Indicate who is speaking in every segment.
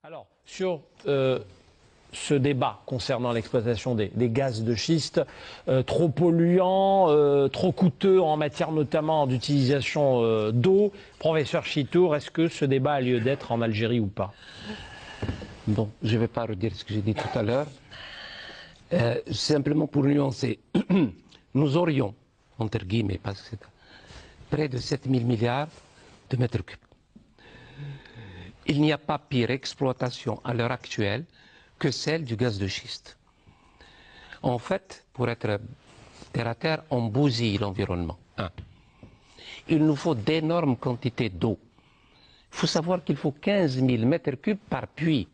Speaker 1: Alors, sur ce débat concernant l'exploitation des gaz de schiste, trop polluants, trop coûteux en matière notamment d'utilisation d'eau, professeur Chitour, est-ce que ce débat a lieu d'être en Algérie ou pas?
Speaker 2: Bon, je ne vais pas redire ce que j'ai dit tout à l'heure. Simplement pour nuancer, nous aurions, entre guillemets, parce que c'est près de 7 000 milliards de mètres cubes. Il n'y a pas pire exploitation à l'heure actuelle que celle du gaz de schiste. En fait, pour être terre à terre, on bousille l'environnement. Il nous faut d'énormes quantités d'eau. Il faut savoir qu'il faut 15 000 mètres cubes par puits.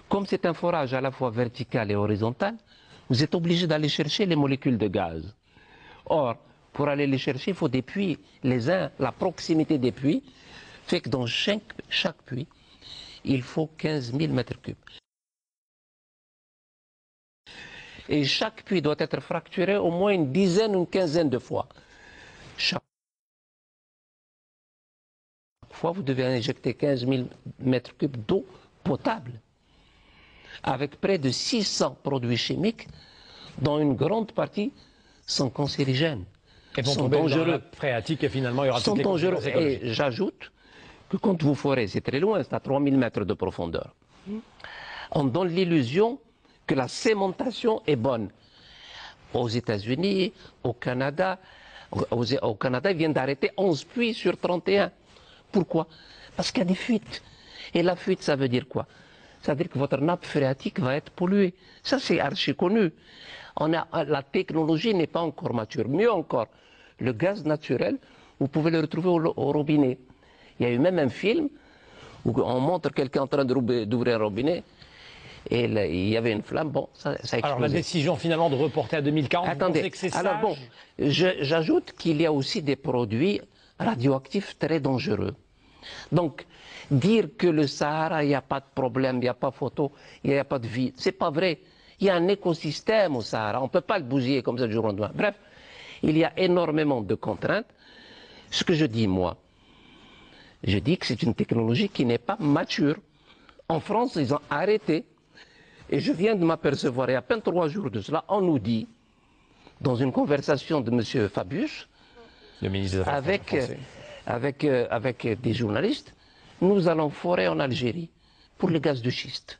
Speaker 2: Comme c'est un forage à la fois vertical et horizontal, vous êtes obligé d'aller chercher les molécules de gaz. Or, pour aller les chercher, il faut des puits. La proximité des puits fait que dans chaque puits, il faut 15 000 mètres cubes. Et chaque puits doit être fracturé au moins une dizaine ou une quinzaine de fois. Chaque fois, vous devez injecter 15 000 mètres cubes d'eau potable, avec près de 600 produits chimiques, dont une grande partie sont cancérigènes.
Speaker 1: Et vont tomber dans la nappe phréatique et finalement il y aura toutes les conséquences écologiques.
Speaker 2: Et j'ajoute que quand vous forez, c'est très loin, c'est à 3000 mètres de profondeur, on donne l'illusion que la sémentation est bonne. Aux États-Unis, au Canada, ils viennent d'arrêter 11 puits sur 31. Pourquoi? Parce qu'il y a des fuites. Et la fuite, ça veut dire quoi? Ça veut dire que votre nappe phréatique va être polluée. Ça, c'est archi connu. La technologie n'est pas encore mature. Mieux encore, le gaz naturel, vous pouvez le retrouver au robinet. Il y a eu même un film où on montre quelqu'un en train d'ouvrir un robinet et il y avait une flamme. Bon, ça explose.
Speaker 1: Alors la décision finalement de reporter à 2040,
Speaker 2: attendez,
Speaker 1: vous pensez que c'est sage?
Speaker 2: Alors bon, j'ajoute qu'il y a aussi des produits radioactifs très dangereux. Donc, dire que le Sahara, il n'y a pas de problème, il n'y a pas photo, il n'y a pas de vie, c'est pas vrai. Il y a un écosystème au Sahara, on ne peut pas le bousiller comme ça du jour au lendemain. Bref, il y a énormément de contraintes. Ce que je dis, moi, je dis que c'est une technologie qui n'est pas mature. En France, ils ont arrêté. Et je viens de m'apercevoir, il y a à peine 3 jours de cela, on nous dit, dans une conversation de M. Fabius,
Speaker 1: le ministre des Affaires français,
Speaker 2: avec des journalistes, nous allons forer en Algérie pour le gaz de schiste.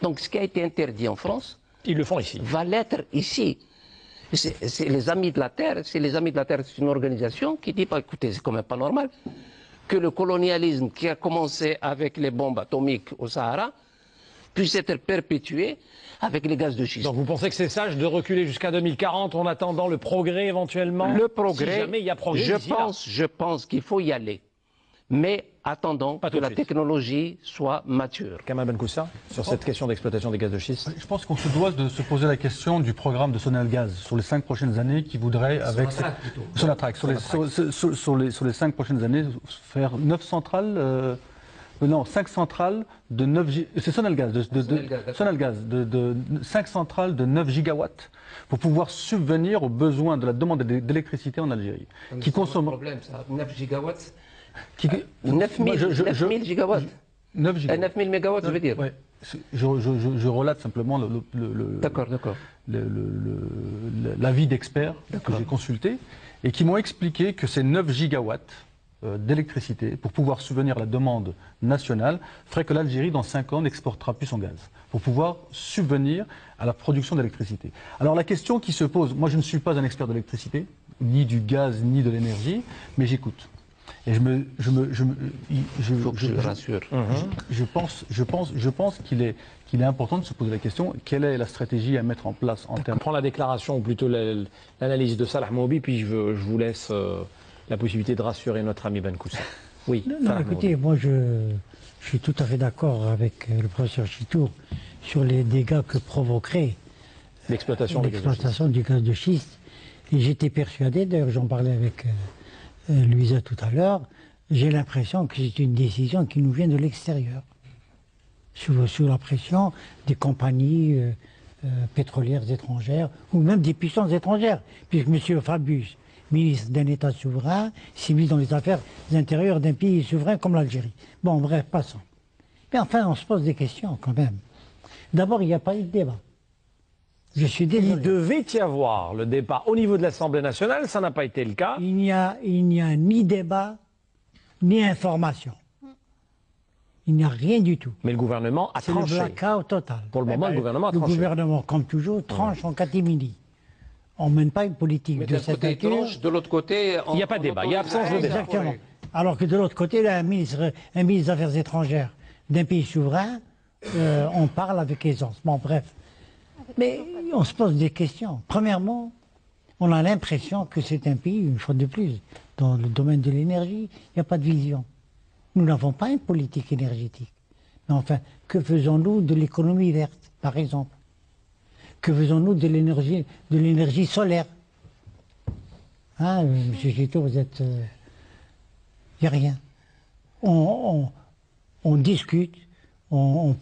Speaker 2: Donc ce qui a été interdit en France,
Speaker 1: ils le font ici,
Speaker 2: va l'être ici. C'est les Amis de la Terre, c'est une organisation qui dit, bah, écoutez, c'est quand même pas normal que le colonialisme qui a commencé avec les bombes atomiques au Sahara puisse être perpétué avec les gaz de schiste.
Speaker 1: Donc vous pensez que c'est sage de reculer jusqu'à 2040 en attendant le progrès éventuellement?
Speaker 2: Le progrès,
Speaker 1: si jamais il y a progrès,
Speaker 2: je pense qu'il faut y aller. Mais attendons que la technologie soit mature.
Speaker 1: Kamal Benkoussa, sur cette question d'exploitation des gaz de schiste.
Speaker 3: Je pense qu'on se doit de se poser la question du programme de Sonelgaz sur les 5 prochaines années qui voudrait, avec Sonatrach, sur les 5 prochaines années, faire 9 centrales. Non, 5 centrales de 9 c'est Sonelgaz, Sonelgaz de 5 centrales de 9 gigawatts pour pouvoir subvenir aux besoins de la demande d'électricité en Algérie.
Speaker 2: Qui consomme un problème, ça, 9 gigawatts 9 000 gigawatts 9 000 mégawatts, je veux dire.
Speaker 3: Ouais. Je relate simplement l'avis d'experts que j'ai consultés et qui m'ont expliqué que ces 9 gigawatts d'électricité, pour pouvoir subvenir à la demande nationale, ferait que l'Algérie, dans 5 ans, n'exportera plus son gaz, pour pouvoir subvenir à la production d'électricité. Alors la question qui se pose, moi je ne suis pas un expert de l'électricité, ni du gaz, ni de l'énergie, mais j'écoute. Et je pense qu'il est important de se poser la question, quelle est la stratégie à mettre en place en termes...
Speaker 1: Je prends la déclaration, ou plutôt l'analyse de Salah Moubi, puis je vous laisse la possibilité de rassurer notre ami Benkoussa. Oui.
Speaker 4: Non, écoutez, moi je suis tout à fait d'accord avec le professeur Chitour sur les dégâts que provoquerait
Speaker 1: l'exploitation
Speaker 4: du gaz de schiste. Et j'étais persuadé, d'ailleurs j'en parlais avec Louisa tout à l'heure, j'ai l'impression que c'est une décision qui nous vient de l'extérieur, sous la pression des compagnies pétrolières étrangères, ou même des puissances étrangères, puisque M. Fabius, ministre d'un État souverain, s'immisce dans les affaires intérieures d'un pays souverain comme l'Algérie. Bon, bref, passons. Mais enfin, on se pose des questions quand même. D'abord, il n'y a pas eu de débat. Je suis
Speaker 1: Il
Speaker 4: désolé.
Speaker 1: devait y avoir le débat au niveau de l'Assemblée nationale, ça n'a pas été le cas.
Speaker 4: Il n'y a ni débat, ni information. Il n'y a rien du tout.
Speaker 1: Mais le gouvernement a
Speaker 4: C'est le
Speaker 1: tranché.
Speaker 4: blackout total.
Speaker 1: Pour le moment, le gouvernement a
Speaker 4: Le
Speaker 1: tranché.
Speaker 4: gouvernement, comme toujours, tranche en catimini. On ne mène pas une politique
Speaker 2: Mais
Speaker 4: de
Speaker 2: d'un
Speaker 4: cette
Speaker 2: côté, il
Speaker 4: nature.
Speaker 2: tranche, de l'autre côté...
Speaker 1: Il n'y a pas de débat, il y a absence de débat.
Speaker 4: Exactement. Alors que de l'autre côté, là, un ministre des Affaires étrangères d'un pays souverain, on parle avec aisance. Bon, bref. Mais on se pose des questions. Premièrement, on a l'impression que c'est un pays, une fois de plus, dans le domaine de l'énergie, il n'y a pas de vision. Nous n'avons pas une politique énergétique. Mais enfin, que faisons-nous de l'économie verte, par exemple? Que faisons-nous de l'énergie solaire? Hein, monsieur Chito, vous êtes... Il n'y a rien. On discute, on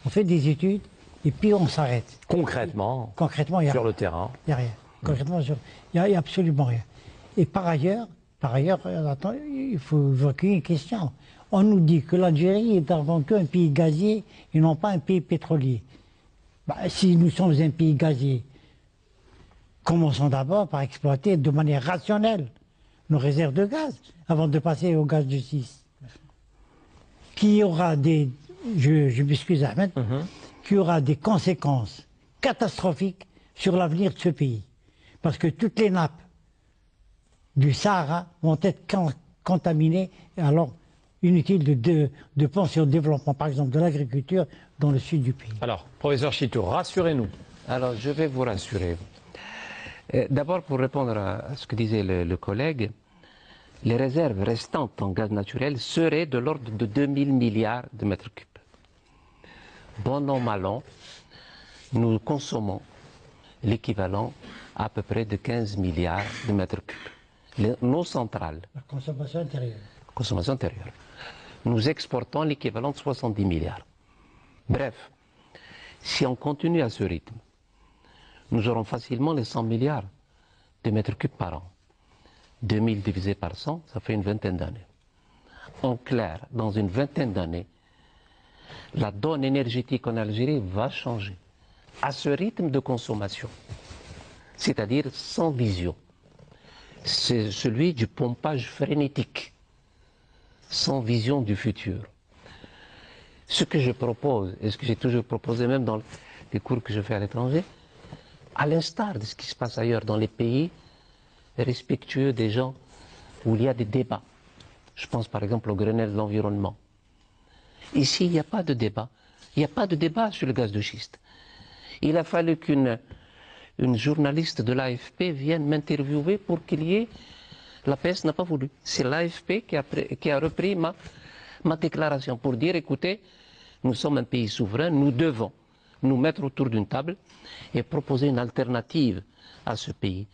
Speaker 4: fait des études, et puis on s'arrête.
Speaker 1: Concrètement,
Speaker 4: Concrètement, il n'y a
Speaker 1: sur
Speaker 4: rien.
Speaker 1: le terrain.
Speaker 4: Il n'y a rien. Concrètement, il n'y a absolument rien. Et par ailleurs, attends, il faut évoquer une question. On nous dit que l'Algérie est avant tout un pays gazier et non pas un pays pétrolier. Bah, si nous sommes un pays gazier, commençons d'abord par exploiter de manière rationnelle nos réserves de gaz avant de passer au gaz de schiste. Qui aura des, je m'excuse Ahmed, qui aura des conséquences catastrophiques sur l'avenir de ce pays. Parce que toutes les nappes du Sahara vont être contaminées, et alors inutile de penser au développement, par exemple, de l'agriculture dans le sud du pays.
Speaker 1: Alors, professeur Chito, rassurez-nous.
Speaker 2: Alors, je vais vous rassurer. D'abord, pour répondre à ce que disait le collègue, les réserves restantes en gaz naturel seraient de l'ordre de 2000 milliards de mètres cubes. Bon an, mal an, nous consommons l'équivalent à peu près de 15 milliards de mètres cubes. Nos centrales,
Speaker 4: La consommation intérieure.
Speaker 2: consommation intérieure, nous exportons l'équivalent de 70 milliards. Bref, si on continue à ce rythme, nous aurons facilement les 100 milliards de mètres cubes par an. 2000 divisé par 100, ça fait une vingtaine d'années. En clair, dans une vingtaine d'années, la donne énergétique en Algérie va changer à ce rythme de consommation, c'est-à-dire sans vision. C'est celui du pompage frénétique, sans vision du futur. Ce que je propose, et ce que j'ai toujours proposé même dans les cours que je fais à l'étranger, à l'instar de ce qui se passe ailleurs dans les pays respectueux des gens où il y a des débats. Je pense par exemple au Grenelle de l'environnement. Ici, il n'y a pas de débat. Il n'y a pas de débat sur le gaz de schiste. Il a fallu qu'une journaliste de l'AFP vienne m'interviewer pour qu'il y ait... La PS n'a pas voulu. C'est l'AFP qui a repris ma déclaration pour dire, écoutez, nous sommes un pays souverain, nous devons nous mettre autour d'une table et proposer une alternative à ce pays.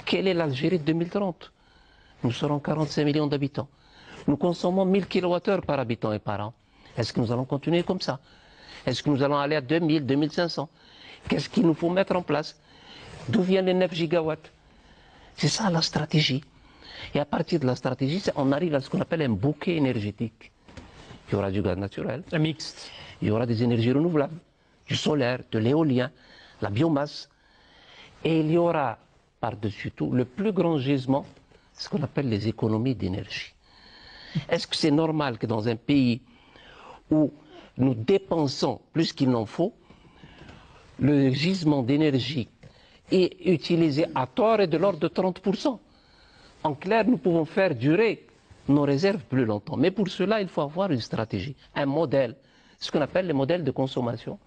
Speaker 2: Quelle est l'Algérie de 2030? Nous serons 45 millions d'habitants. Nous consommons 1000 kWh par habitant et par an. Est-ce que nous allons continuer comme ça? Est-ce que nous allons aller à 2000, 2500? Qu'est-ce qu'il nous faut mettre en place? D'où viennent les 9 gigawatts? C'est ça la stratégie. Et à partir de la stratégie, on arrive à ce qu'on appelle un bouquet énergétique. Il y aura du gaz naturel.
Speaker 1: Un mixte.
Speaker 2: Il y aura des énergies renouvelables, du solaire, de l'éolien, la biomasse. Et il y aura, par-dessus tout, le plus grand gisement, ce qu'on appelle les économies d'énergie. Est-ce que c'est normal que dans un pays où nous dépensons plus qu'il n'en faut, le gisement d'énergie est utilisé à tort et de l'ordre de 30%? En clair, nous pouvons faire durer nos réserves plus longtemps. Mais pour cela, il faut avoir une stratégie, un modèle, ce qu'on appelle les modèles de consommation.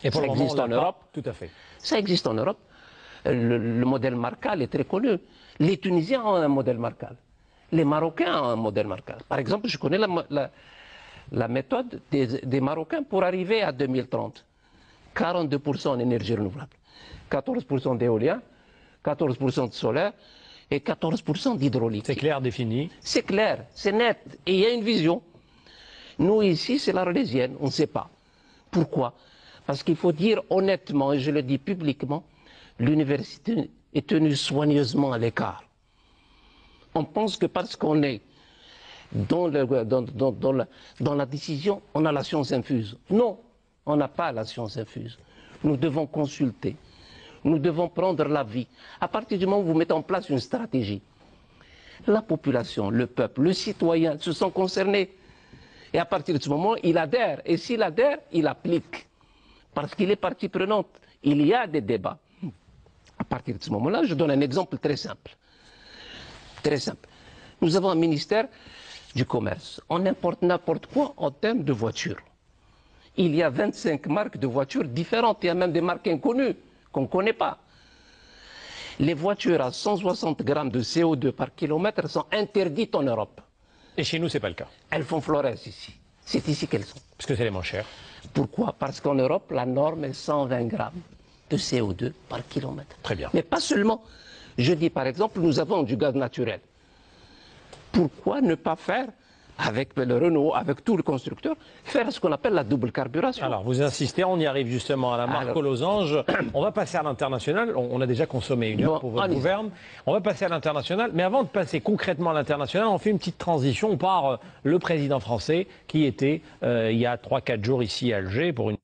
Speaker 1: Et pour
Speaker 2: Ça
Speaker 1: le moment,
Speaker 2: existe
Speaker 1: on
Speaker 2: en
Speaker 1: l'a
Speaker 2: Europe.
Speaker 1: pas. Tout à fait.
Speaker 2: Ça existe en Europe. Le modèle Marcal est très connu. Les Tunisiens ont un modèle Marcal. Les Marocains ont un modèle Marcal. Par exemple, je connais la méthode des Marocains pour arriver à 2030. 42% en énergie renouvelable, 14% d'éolien, 14% de solaire et 14% d'hydraulique.
Speaker 1: C'est clair, défini.
Speaker 2: C'est clair, c'est net. Et il y a une vision. Nous, ici, c'est la relésienne, on ne sait pas. Pourquoi? Parce qu'il faut dire honnêtement, et je le dis publiquement, l'université est tenue soigneusement à l'écart. On pense que parce qu'on est dans la décision, on a la science infuse. Non, on n'a pas la science infuse. Nous devons consulter. Nous devons prendre l'avis. À partir du moment où vous mettez en place une stratégie, la population, le peuple, le citoyen se sont concernés. Et à partir de ce moment, il adhère. Et s'il adhère, il applique. Parce qu'il est partie prenante. Il y a des débats. À partir de ce moment-là, je donne un exemple très simple. Très simple. Nous avons un ministère du commerce. On importe n'importe quoi en termes de voitures. Il y a 25 marques de voitures différentes. Il y a même des marques inconnues qu'on ne connaît pas. Les voitures à 160 grammes de CO2 par kilomètre sont interdites en Europe.
Speaker 1: Et chez nous, ce n'est pas le cas.
Speaker 2: Elles font Flores ici. C'est ici qu'elles sont.
Speaker 1: Parce que c'est les moins chères.
Speaker 2: Pourquoi? Parce qu'en Europe, la norme est 120 grammes de CO2 par kilomètre.
Speaker 1: Très bien.
Speaker 2: Mais pas seulement. Je dis par exemple, nous avons du gaz naturel. Pourquoi ne pas faire, avec le Renault, avec tous les constructeurs, faire ce qu'on appelle la double carburation?
Speaker 1: Alors, vous insistez, on y arrive justement à la marque aux losanges. On va passer à l'international. On a déjà consommé une heure pour votre gouverne. On va passer à l'international. Mais avant de passer concrètement à l'international, on fait une petite transition. On part le président français qui était il y a 3-4 jours ici à Alger pour une